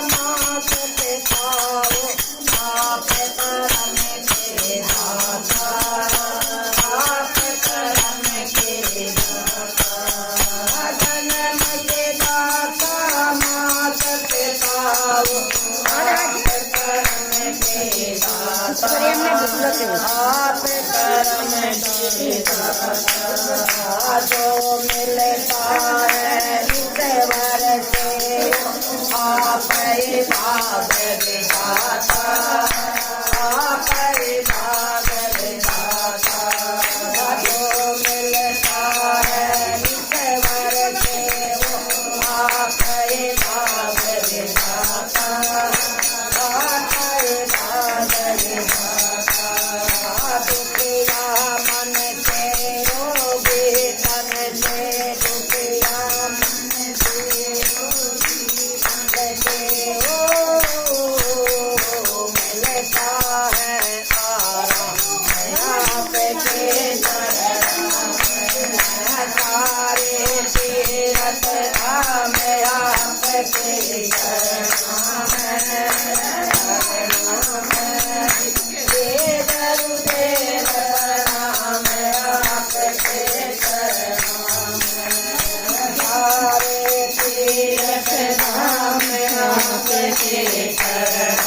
मात पिताओ आप कर्म के दाता आप कर्म के दाता जन्म के दाता मात पिताओ आप कर्म के दाता आप कर्म के दाता जो मिलता है ईश्वर से आप ही भाग विधाता आप ही भाग विधाता जो मिलता है ईश्वर से आप ही भाग विधाता आप ही भाग विधाता दुखिया मन के रोगी तन से दुखिया मन से मिलता है आराम आप के चरण सारे तीरथ धाम आप के चरण गुरुदेव प्रणाम आप के चरण सारे तीरथ धाम आप के चरण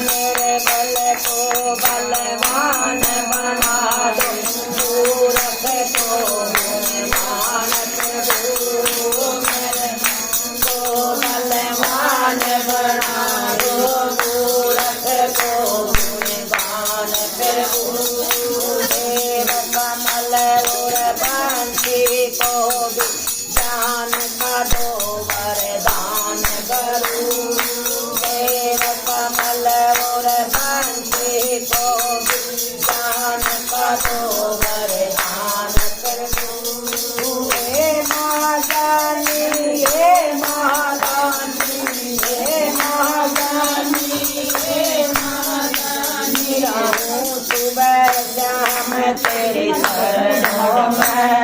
मेरे बल को बलवान बना दो मूर्ख को मानत गुरु मेरे को बलवान बना दो मूर्ख को मानत गुरु देव कमल और बंसी को भी ज्ञान का दो वरदान करूं देव कमल और बंसी को भी ज्ञान का दो वरदान करूं हे महादानी हे महादानी हे महादानी हे महादानी रहूं सुबह शाम तेरे शरणों में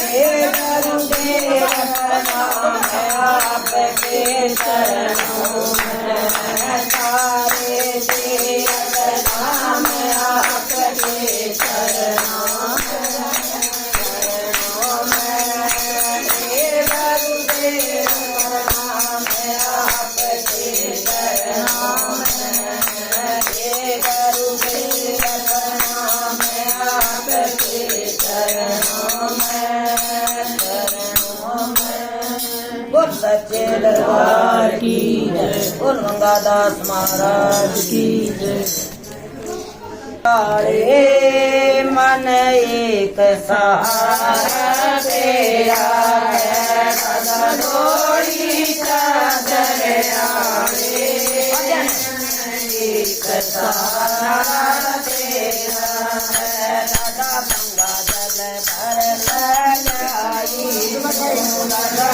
हे गुरुदेव प्रणाम आपके चरणों में सारे तीरथ धाम आपके चरणों में हे गुरुदेव प्रणाम आपके चरणों में हे गुरुदेव प्रणाम आपके चरणों में बोल सच्चे दरबार की जय बोल गंगादास महाराज की जय काले मन एक सहारा तेरा है सदा डोरी चादर आवे एक सहारा तेरा है दादा गंगा जल भर जाई दादा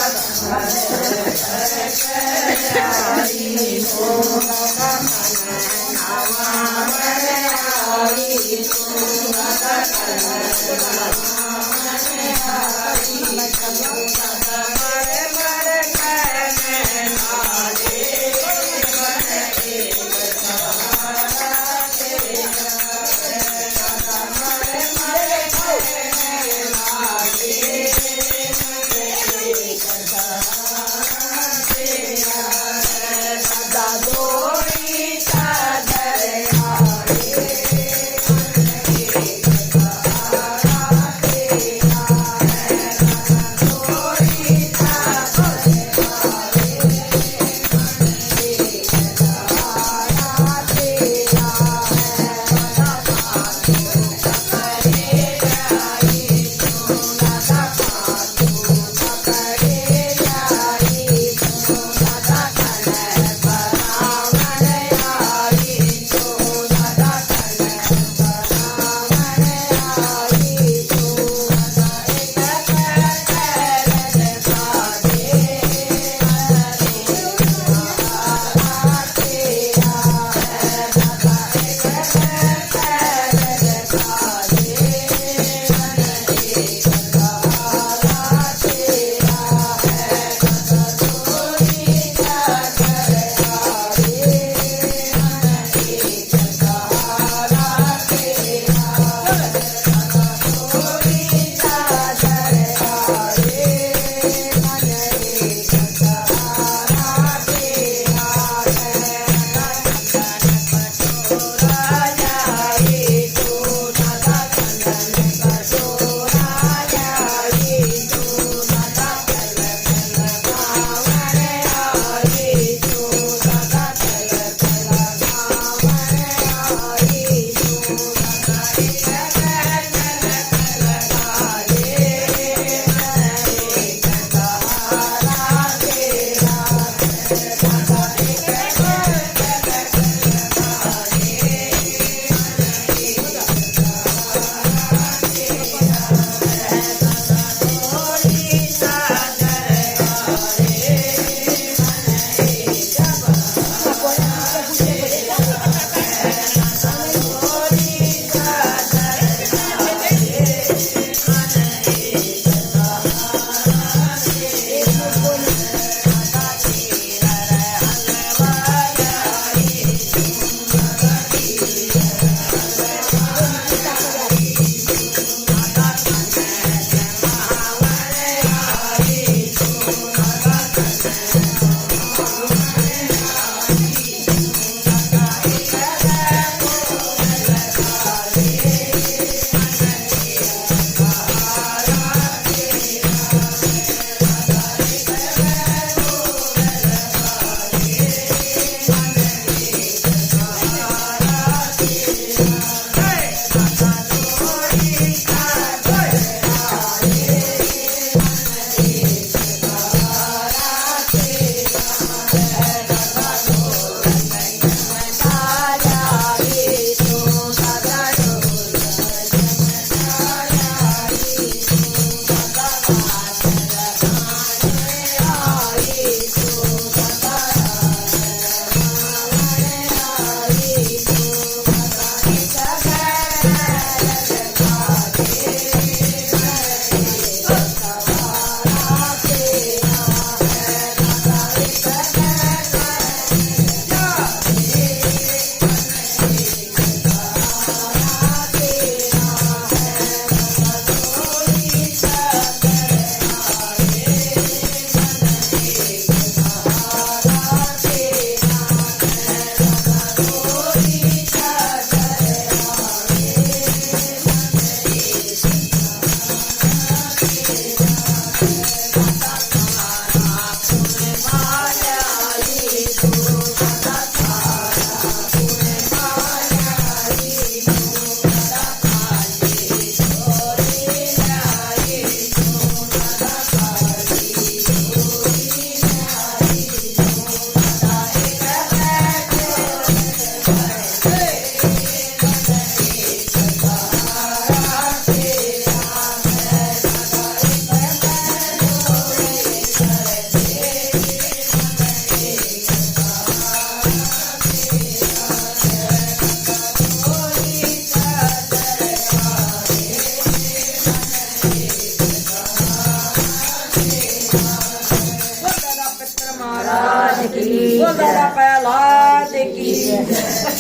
બોલ દાદા પહેલા કી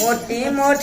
મોટી મોટી